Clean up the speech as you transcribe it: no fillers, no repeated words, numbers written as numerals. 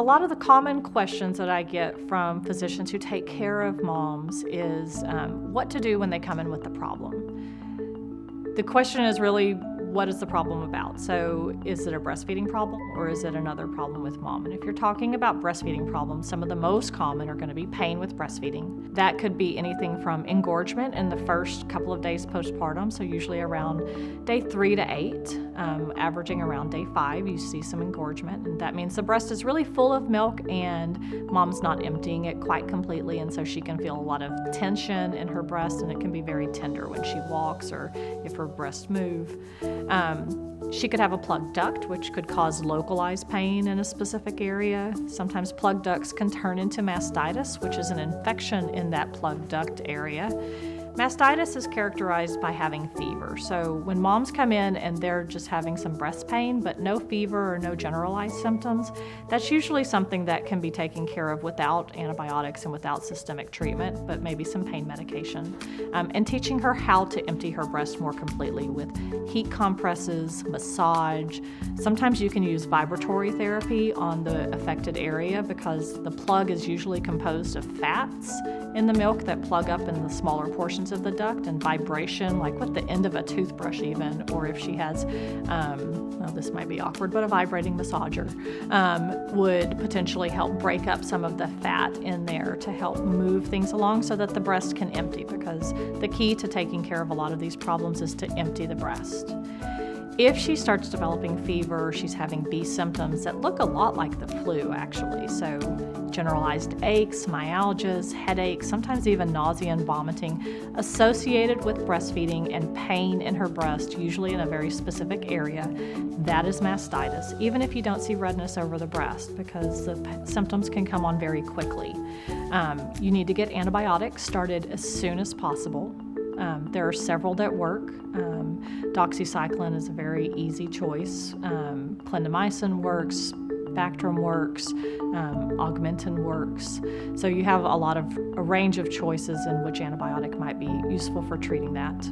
lot of the common questions that I get from physicians who take care of moms is what to do when they come in with the problem. The question is really, what is the problem about? So is it a breastfeeding problem or is it another problem with mom? And if you're talking about breastfeeding problems, some of the most common are going to be pain with breastfeeding. That could be anything from engorgement in the first couple of days postpartum, so usually around day 3 to 8, averaging around day 5, you see some engorgement. And that means the breast is really full of milk and mom's not emptying it quite completely, and so she can feel a lot of tension in her breast, and it can be very tender when she walks or if her breasts move. She could have a plugged duct, which could cause localized pain in a specific area. Sometimes plugged ducts can turn into mastitis, which is an infection in that plugged duct area. Mastitis is characterized by having fever. So when moms come in and they're just having some breast pain, but no fever or no generalized symptoms, that's usually something that can be taken care of without antibiotics and without systemic treatment, but maybe some pain medication. And teaching her how to empty her breast more completely with heat compresses, massage. Sometimes you can use vibratory therapy on the affected area because the plug is usually composed of fats in the milk that plug up in the smaller portions of the duct, and vibration, like with the end of a toothbrush even, or if she has, well, this might be awkward, but a vibrating massager would potentially help break up some of the fat in there to help move things along so that the breast can empty, because the key to taking care of a lot of these problems is to empty the breast. If she starts developing fever, she's having B symptoms that look a lot like the flu, actually. So generalized aches, myalgias, headaches, sometimes even nausea and vomiting associated with breastfeeding, and pain in her breast, usually in a very specific area, that is mastitis, even if you don't see redness over the breast, because the symptoms can come on very quickly. You need to get antibiotics started as soon as possible. There are several that work. Doxycycline is a very easy choice. Clindamycin works, Bactrim works, Augmentin works. So you have a range of choices in which antibiotic might be useful for treating that.